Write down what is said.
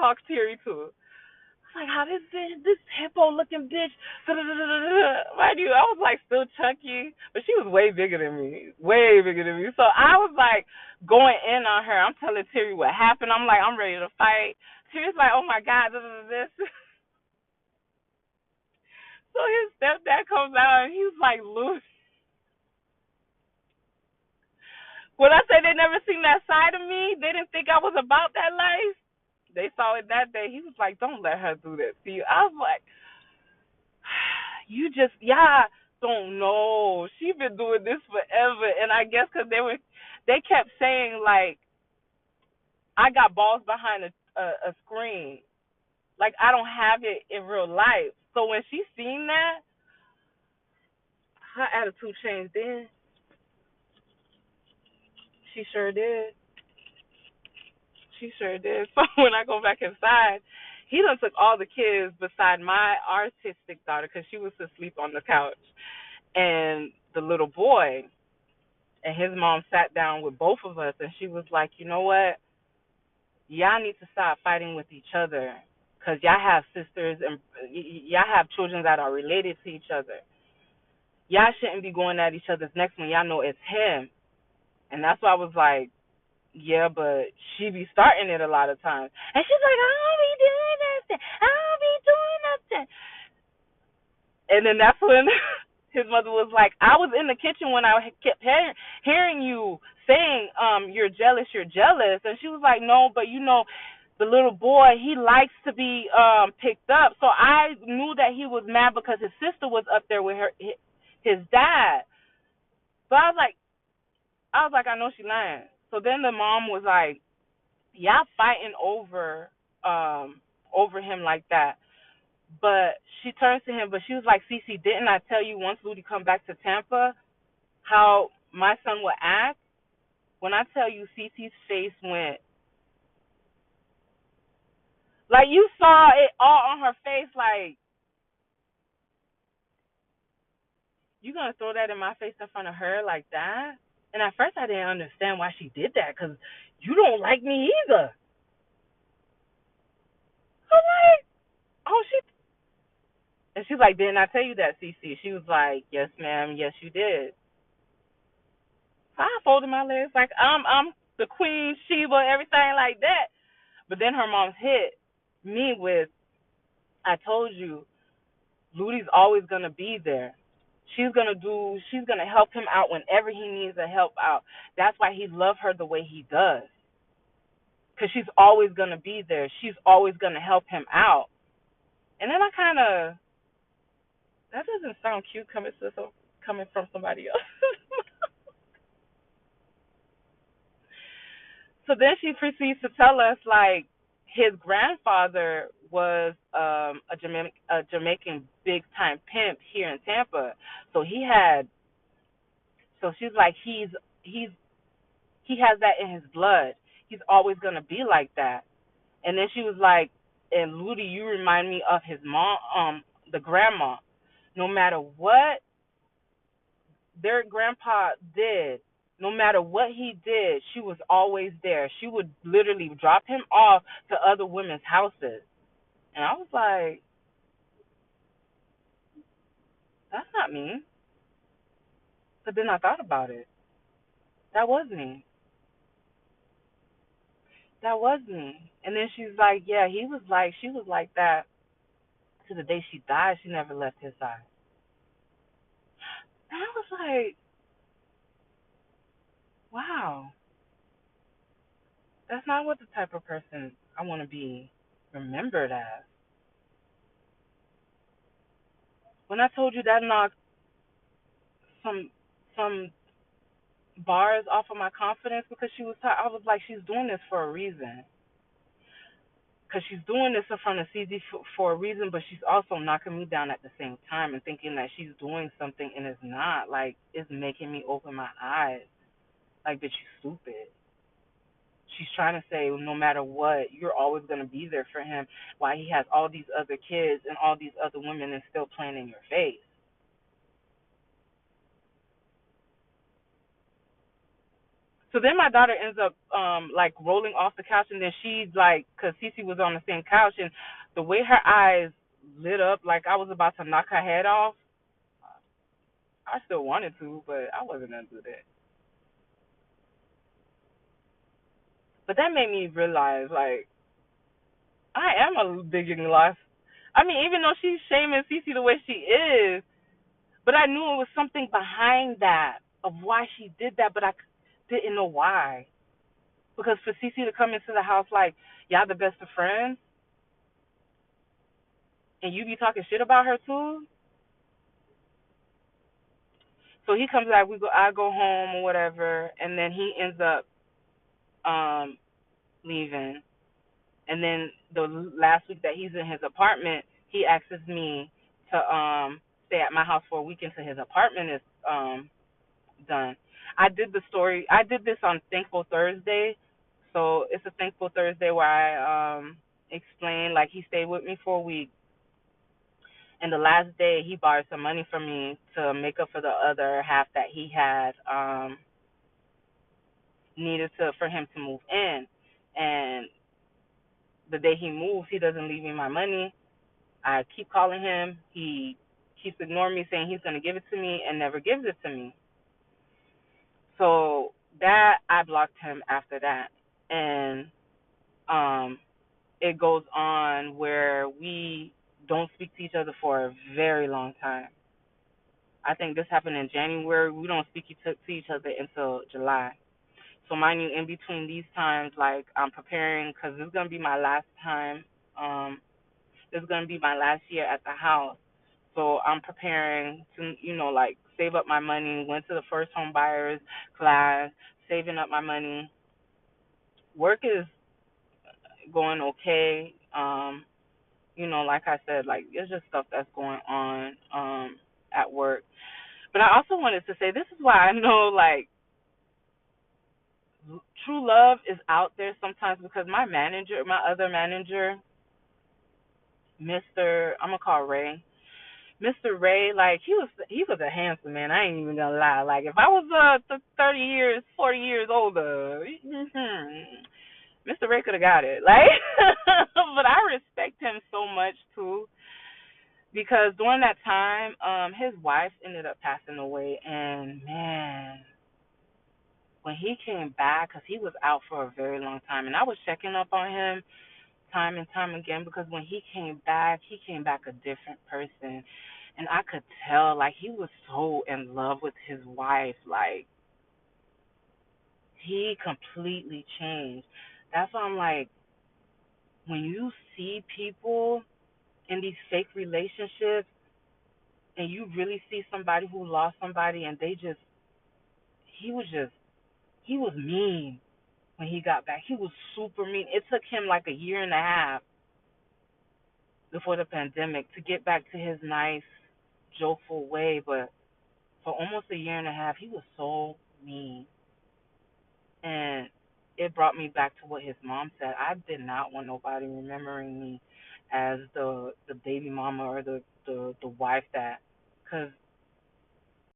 talk Terry to. Like how this hippo looking bitch. Mind you, I was like still chunky, but she was way bigger than me, way bigger than me. So I was like going in on her. I'm telling Terry what happened. I'm like I'm ready to fight. Terry's like, oh my god, this. So his stepdad comes out and he's like, Lucy. When I say they never seen that side of me, they didn't think I was about that life. They saw it that day. He was like, don't let her do that to you. I was like, you just, yeah, don't know. She been doing this forever. And I guess because they kept saying, like, I got balls behind a screen. Like, I don't have it in real life. So when she seen that, her attitude changed then. She sure did. She sure did. So when I go back inside, he done took all the kids beside my artistic daughter because she was asleep on the couch, and the little boy. And his mom sat down with both of us, and she was like, you know what? Y'all need to stop fighting with each other because y'all have sisters and y'all have children that are related to each other. Y'all shouldn't be going at each other's necks when y'all know it's him. And that's why I was like, yeah, but she be starting it a lot of times. And she's like, I don't be doing nothing. I don't be doing nothing. And then that's when his mother was like, I was in the kitchen when I kept hearing you saying, you're jealous. And she was like, no, but you know, the little boy, he likes to be picked up. So I knew that he was mad because his sister was up there with his dad. So I was like, I know she lying. So then the mom was like, y'all fighting over him like that. But she turns to him, but she was like, Cece, didn't I tell you once Ludi come back to Tampa how my son would act? When I tell you Cece's face went, like you saw it all on her face, like, you gonna throw that in my face in front of her like that? And at first I didn't understand why she did that, because you don't like me either. I'm like, oh, and she's like, didn't I tell you that, Cece? She was like, yes, ma'am, yes, you did. So I folded my legs like I'm the queen, Sheba, everything like that. But then her mom's hit me with, I told you, Ludi's always gonna be there. She's gonna help him out whenever he needs a help out. That's why he loves her the way he does. Cause she's always gonna be there. She's always gonna help him out. And then I kind of, that doesn't sound cute coming from somebody else. So then she proceeds to tell us like his grandfather was a Jamaican big time pimp here in Tampa. So she's like he's he has that in his blood. He's always gonna be like that. And then she was like, and Ludi, you remind me of his mom, the grandma. No matter what their grandpa did, no matter what he did, she was always there. She would literally drop him off to other women's houses. And I was like, that's not me. But then I thought about it. That was me. That was me. And then she's like, yeah, she was like that to the day she died. She never left his side. And I was like, wow, that's not what the type of person I want to be remembered as. When I told you that knocked some some bars off of my confidence because I was like, she's doing this for a reason. Because she's doing this in front of CZ for a reason, but she's also knocking me down at the same time and thinking that she's doing something and it's not. Like, it's making me open my eyes. Like, bitch, you stupid. She's trying to say, no matter what, you're always going to be there for him while he has all these other kids and all these other women and still playing in your face. So then my daughter ends up like rolling off the couch, and then she's like, cause Cece was on the same couch, and the way her eyes lit up, like I was about to knock her head off. I still wanted to, but I wasn't gonna do that. But that made me realize, like, I am a big loss. I mean, even though she's shaming Cece the way she is, but I knew it was something behind that of why she did that, but I didn't know why. Because for Cece to come into the house like y'all the best of friends, and you be talking shit about her too. So he comes back, I go home or whatever, and then he ends up um leaving. And then the last week that he's in his apartment, he asks me to stay at my house for a week until his apartment is done. I did this on Thankful Thursday. So it's a Thankful Thursday where I explain, like, he stayed with me for a week, and the last day he borrowed some money from me to make up for the other half that he had needed to for him to move in. And the day he moves, he doesn't leave me my money. I keep calling him. He keeps ignoring me, saying he's going to give it to me and never gives it to me. So that I blocked him after that. And it goes on where we don't speak to each other for a very long time. I think this happened in January. We don't speak to each other until July. So mind you, in between these times, like, I'm preparing because this is gonna be my last time. This is gonna be my last year at the house. So I'm preparing to, like, save up my money. Went to the first home buyers class, saving up my money. Work is going okay. Like I said, like, there's just stuff that's going on at work. But I also wanted to say this is why I know, like, true love is out there sometimes, because my other manager, Mr. I'm gonna call Ray. Mr. Ray, like, he was a handsome man. I ain't even gonna lie. Like, if I was 30 years, 40 years older, Mr. Ray could have got it. Like, but I respect him so much too, because during that time, his wife ended up passing away, and man, when he came back, because he was out for a very long time, and I was checking up on him time and time again, because when he came back a different person, and I could tell, like, he was so in love with his wife, like, he completely changed. That's why I'm like, when you see people in these fake relationships, and you really see somebody who lost somebody, and he was just, he was mean when he got back. He was super mean. It took him like a year and a half before the pandemic to get back to his nice, jokeful way, but for almost a year and a half, he was so mean. And it brought me back to what his mom said. I did not want nobody remembering me as the baby mama or the wife that, because